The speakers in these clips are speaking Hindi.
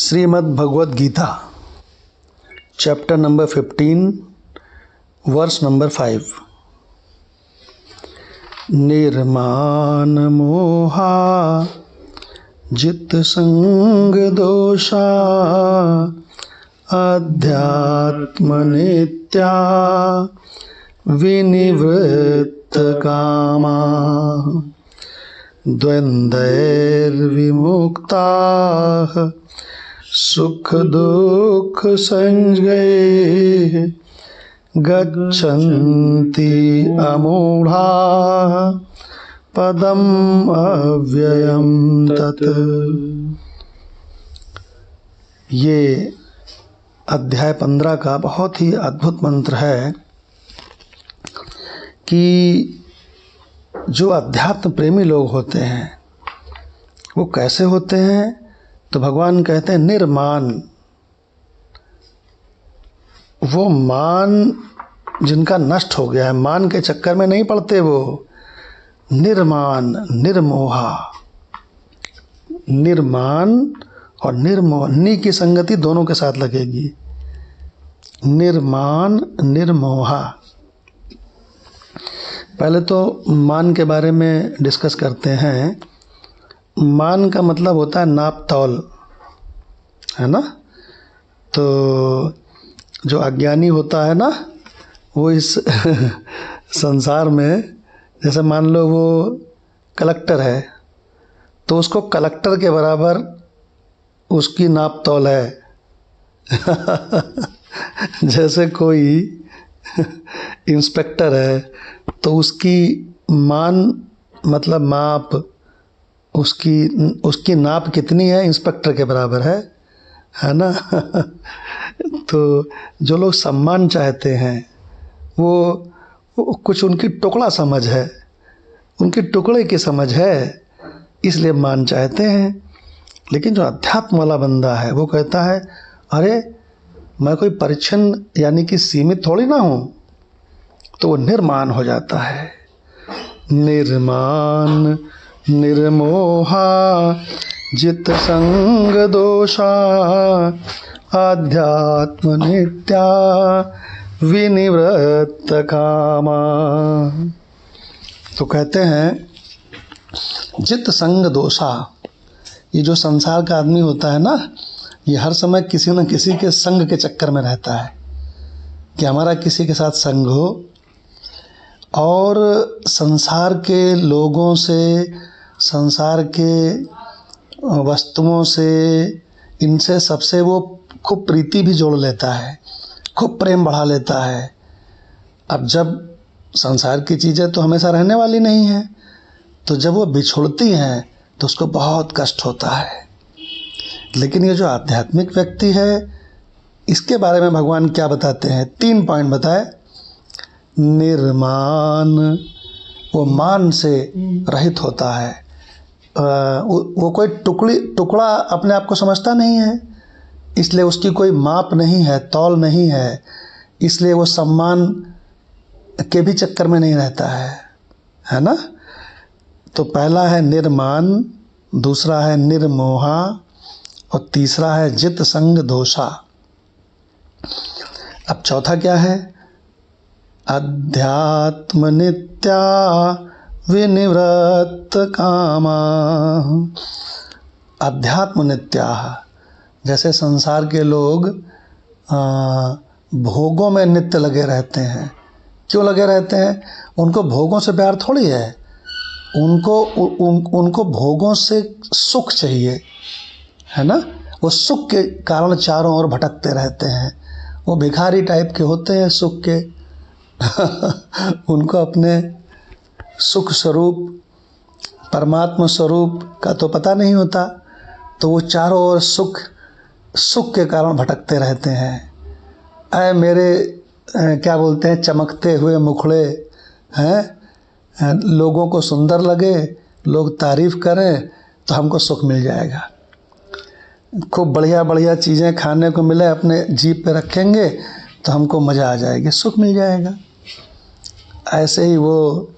Shrimad Bhagavad Gita chapter number 15 verse number 5। निर्माण मोहा जित संग दोषा अध्यात्म नित्या विनिवृत्त कामा द्वंद्वैर्विमुक्ताः सुख दुख संजय गच्छन्ति अमूढ़ाः पदम अव्ययम तत्। ये अध्याय 15 का बहुत ही अद्भुत मंत्र है कि जो अध्यात्म प्रेमी लोग होते हैं वो कैसे होते हैं। तो भगवान कहते हैं निर्मान, वो मान जिनका नष्ट हो गया है, मान के चक्कर में नहीं पड़ते वो। निर्मान निर्मोहा, निर्मान और निर्मोह, नी की संगति दोनों के साथ लगेगी। निर्मान निर्मोहा। पहले तो मान के बारे में डिस्कस करते हैं। मान का मतलब होता है नाप तौल, है ना। तो जो अज्ञानी होता है ना, वो इस संसार में, जैसे मान लो वो कलेक्टर है तो उसको कलेक्टर के बराबर उसकी नाप तौल है। जैसे कोई इंस्पेक्टर है तो उसकी मान मतलब माप, उसकी नाप कितनी है, इंस्पेक्टर के बराबर है ना। तो जो लोग सम्मान चाहते हैं वो कुछ उनकी टुकड़ा समझ है, उनकी टुकड़े की समझ है, इसलिए मान चाहते हैं। लेकिन जो अध्यात्म वाला बंदा है वो कहता है अरे मैं कोई परिच्छन यानी कि सीमित थोड़ी ना हूँ, तो वो निर्मान हो जाता है। निर्मान निर्मोहा जित संग दोषा आध्यात्म नित्या विनिवृत्त कामा। तो कहते हैं जित संग दोषा, ये जो संसार का आदमी होता है ना, ये हर समय किसी न किसी के संग के चक्कर में रहता है कि हमारा किसी के साथ संग हो। और संसार के लोगों से, संसार के वस्तुओं से, इनसे सबसे वो खूब प्रीति भी जोड़ लेता है, खूब प्रेम बढ़ा लेता है। अब जब संसार की चीज़ें तो हमेशा रहने वाली नहीं हैं, तो जब वो बिछुड़ती हैं तो उसको बहुत कष्ट होता है। लेकिन ये जो आध्यात्मिक व्यक्ति है, इसके बारे में भगवान क्या बताते हैं, 3 पॉइंट बताए। निर्मान, वो मान से रहित होता है। वो कोई टुकड़ा अपने आप को समझता नहीं है, इसलिए उसकी कोई माप नहीं है, तौल नहीं है, इसलिए वो सम्मान के भी चक्कर में नहीं रहता है ना। तो पहला है निर्मान, दूसरा है निर्मोहा और तीसरा है जित संग दोषा। अब चौथा क्या है, अध्यात्म नित्या विनिवृत्त कामा। अध्यात्म नित्या, जैसे संसार के लोग भोगों में नित्य लगे रहते हैं। क्यों लगे रहते हैं? उनको भोगों से प्यार थोड़ी है, उनको भोगों से सुख चाहिए, है ना। वो सुख के कारण चारों ओर भटकते रहते हैं। वो भिखारी टाइप के होते हैं सुख के। उनको अपने सुख स्वरूप, परमात्मा स्वरूप का तो पता नहीं होता, तो वो चारों ओर सुख के कारण भटकते रहते हैं। ऐ मेरे क्या बोलते हैं, चमकते हुए मुखड़े हैं, लोगों को सुंदर लगे, लोग तारीफ करें तो हमको सुख मिल जाएगा। खूब बढ़िया बढ़िया चीज़ें खाने को मिले, अपने जीभ पे रखेंगे तो हमको मज़ा आ जाएगी, सुख मिल जाएगा। ऐसे ही वो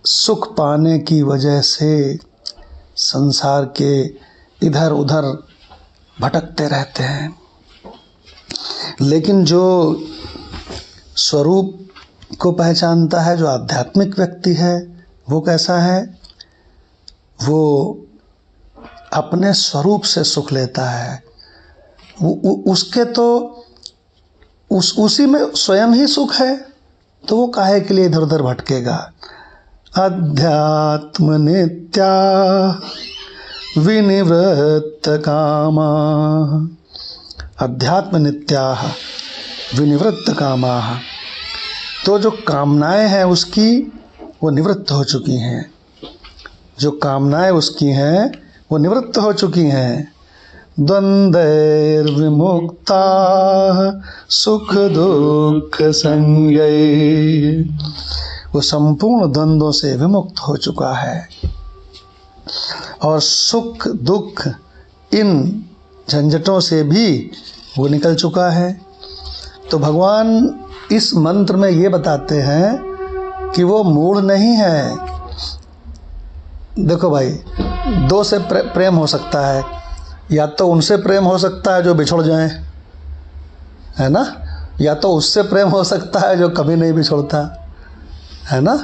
सुख पाने की वजह से संसार के इधर उधर भटकते रहते हैं। लेकिन जो स्वरूप को पहचानता है, जो आध्यात्मिक व्यक्ति है, वो कैसा है? वो अपने स्वरूप से सुख लेता है। उसके तो उसी में स्वयं ही सुख है, तो वो काहे के लिए इधर उधर भटकेगा। अध्यात्म नित्या विनिवृत्त कामा, अध्यात्म नित्या विनिवृत्त कामा। तो जो कामनाएं हैं उसकी, वो निवृत्त हो चुकी हैं। जो कामनाएं उसकी हैं वो निवृत्त हो चुकी हैं। द्वंद्वैर्विमुक्ता सुख दुख संज्ञै, वो संपूर्ण द्वंद्वों से विमुक्त हो चुका है और सुख दुख इन झंझटों से भी वो निकल चुका है। तो भगवान इस मंत्र में ये बताते हैं कि वो मूढ़ नहीं है। देखो भाई, दो से प्रेम हो सकता है, या तो उनसे प्रेम हो सकता है जो बिछुड़ जाएं, है ना, या तो उससे प्रेम हो सकता है जो कभी नहीं बिछुड़ता, है ना।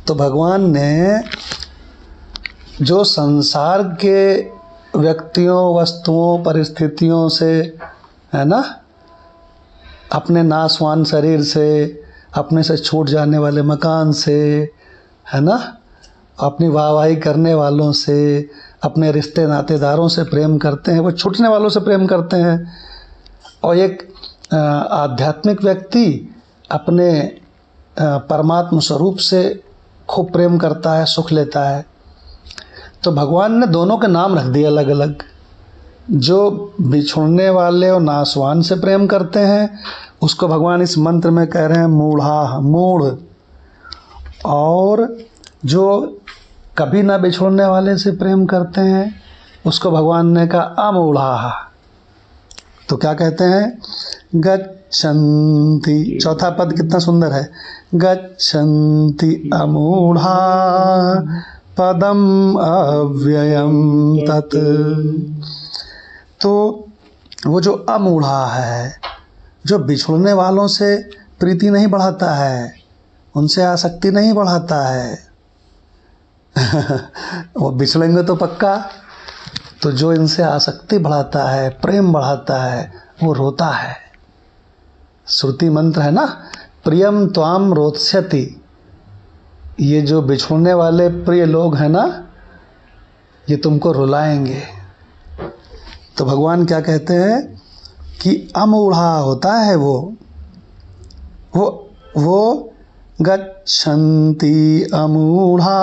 तो भगवान ने जो संसार के व्यक्तियों, वस्तुओं, परिस्थितियों से, है ना, अपने नाशवान शरीर से, अपने से छूट जाने वाले मकान से, है ना, अपनी वाहवाही करने वालों से, अपने रिश्ते नातेदारों से प्रेम करते हैं, वो छूटने वालों से प्रेम करते हैं। और एक आध्यात्मिक व्यक्ति अपने परमात्म स्वरूप से खूब प्रेम करता है, सुख लेता है। तो भगवान ने दोनों के नाम रख दिए अलग अलग। जो बिछुड़ने वाले और नाशवान से प्रेम करते हैं उसको भगवान इस मंत्र में कह रहे हैं मूढ़ा, मूढ़। और जो कभी ना बिछुड़ने वाले से प्रेम करते हैं उसको भगवान ने कहा अमूढ़ा। तो क्या कहते हैं? गच्छन्ति, चौथा पद कितना सुंदर है, गच्छन्ति अमूढ़ा पदम अव्ययम तत्। तो वो जो अमूढ़ा है, जो बिछुड़ने वालों से प्रीति नहीं बढ़ाता है, उनसे आसक्ति नहीं बढ़ाता है वो बिछड़ेंगे तो पक्का। तो जो इनसे आसक्ति बढ़ाता है, प्रेम बढ़ाता है, वो रोता है। श्रुति मंत्र है ना, प्रियम त्वाम रोत्स्यति। ये जो बिछुड़ने वाले प्रिय लोग हैं ना, ये तुमको रुलाएंगे। तो भगवान क्या कहते हैं कि अमूढ़ा होता है वो गच्छन्ति अमूढ़ा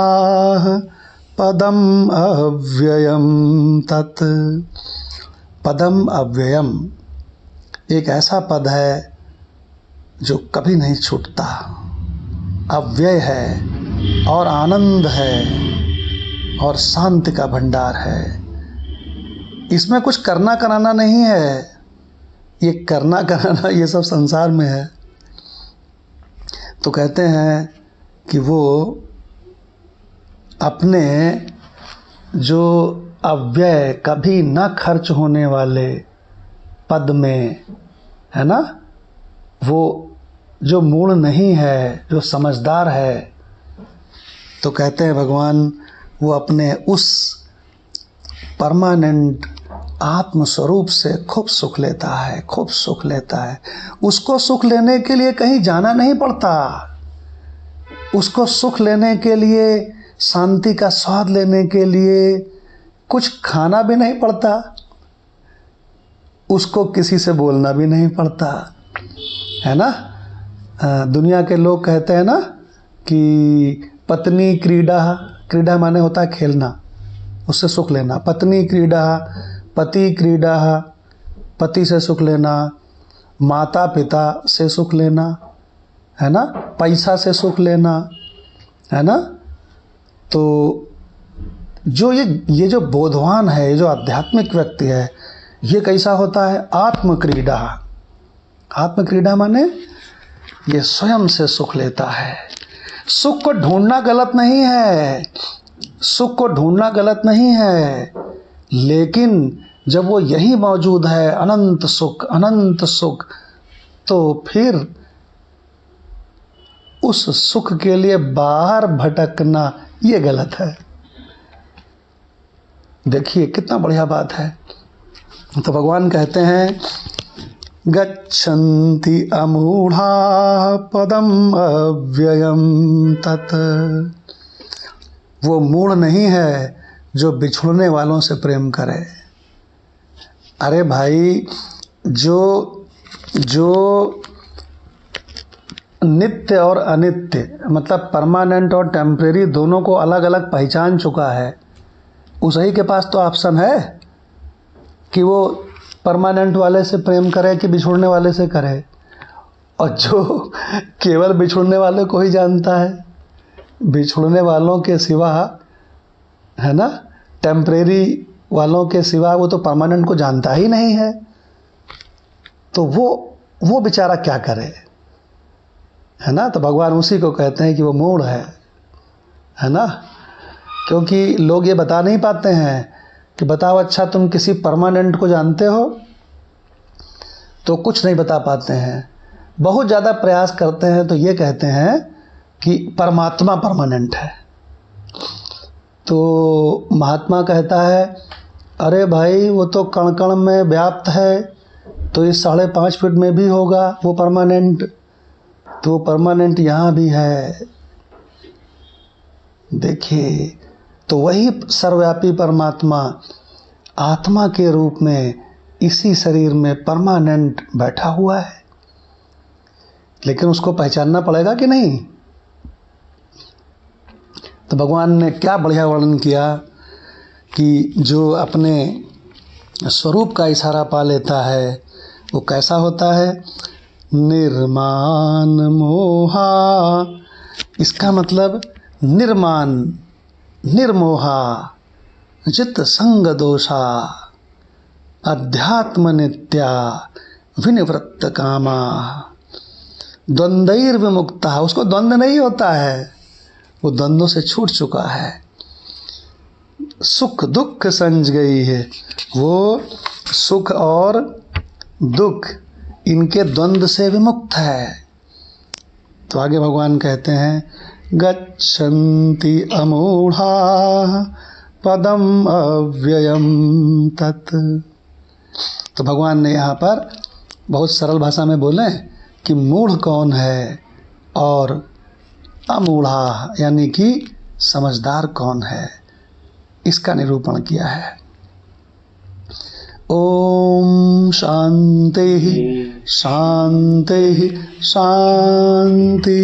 पदम अव्ययम तत्। पदम अव्ययम एक ऐसा पद है जो कभी नहीं छूटता, अव्यय है और आनंद है और शांति का भंडार है। इसमें कुछ करना कराना नहीं है। ये करना कराना ये सब संसार में है। तो कहते हैं कि वो अपने जो अव्यय, कभी न खर्च होने वाले पद में, है ना, वो जो मूढ़ नहीं है, जो समझदार है, तो कहते हैं भगवान वो अपने उस परमानेंट आत्म स्वरूप से खूब सुख लेता है, खूब सुख लेता है। उसको सुख लेने के लिए कहीं जाना नहीं पड़ता। उसको सुख लेने के लिए, शांति का स्वाद लेने के लिए कुछ खाना भी नहीं पड़ता। उसको किसी से बोलना भी नहीं पड़ता, है ना। दुनिया के लोग कहते हैं ना कि पत्नी क्रीड़ा, क्रीड़ा माने होता है खेलना, उससे सुख लेना। पत्नी क्रीड़ा, पति क्रीड़ा, पति से सुख लेना, माता पिता से सुख लेना, है ना, पैसा से सुख लेना, है ना। तो जो ये जो बोधवान है, ये जो आध्यात्मिक व्यक्ति है, ये कैसा होता है? आत्म क्रीड़ा। आत्म क्रीड़ा माने ये स्वयं से सुख लेता है। सुख को ढूंढना गलत नहीं है, सुख को ढूंढना गलत नहीं है, लेकिन जब वो यही मौजूद है, अनंत सुख अनंत सुख, तो फिर उस सुख के लिए बाहर भटकना ये गलत है। देखिए कितना बढ़िया बात है। तो भगवान कहते हैं गच्छन्ति अमूढ़ा पदम अव्ययम तत्। वो मूढ़ नहीं है जो बिछुड़ने वालों से प्रेम करे। अरे भाई, जो नित्य और अनित्य, मतलब परमानेंट और टेम्परेरी, दोनों को अलग अलग पहचान चुका है, उसी के पास तो ऑप्शन है कि वो परमानेंट वाले से प्रेम करे कि बिछुड़ने वाले से करे। और जो केवल बिछुड़ने वाले को ही जानता है, बिछुड़ने वालों के सिवा, है ना, टेम्परेरी वालों के सिवा वो तो परमानेंट को जानता ही नहीं है, तो वो बेचारा क्या करे, है ना। तो भगवान उसी को कहते हैं कि वो मूढ़ है ना। क्योंकि लोग ये बता नहीं पाते हैं कि बताओ अच्छा तुम किसी परमानेंट को जानते हो, तो कुछ नहीं बता पाते हैं। बहुत ज़्यादा प्रयास करते हैं तो ये कहते हैं कि परमात्मा परमानेंट है। तो महात्मा कहता है अरे भाई वो तो कण कण में व्याप्त है, तो इस 5.5 फीट में भी होगा वो परमानेंट, तो परमानेंट यहाँ भी है। देखिए, तो वही सर्वव्यापी परमात्मा आत्मा के रूप में इसी शरीर में परमानेंट बैठा हुआ है, लेकिन उसको पहचानना पड़ेगा कि नहीं। तो भगवान ने क्या बढ़िया वर्णन किया कि जो अपने स्वरूप का इशारा पा लेता है वो कैसा होता है। निर्मान मोहा, इसका मतलब निर्मान, निर्मोहा, जित संग दोषा, अध्यात्म नित्या, विनिवृत्त कामा, द्वंद्वैर विमुक्ता। उसको द्वंद्व नहीं होता है, वो द्वंद्वों से छूट चुका है। सुख दुख संज गई है, वो सुख और दुख इनके द्वंद्व से विमुक्त है। तो आगे भगवान कहते हैं गच्छन्ति अमूढ़ा पदम अव्ययम तत्। तो भगवान ने यहाँ पर बहुत सरल भाषा में बोले कि मूढ़ कौन है और अमूढ़ा यानी कि समझदार कौन है, इसका निरूपण किया है। ओम शांति शांति शांति।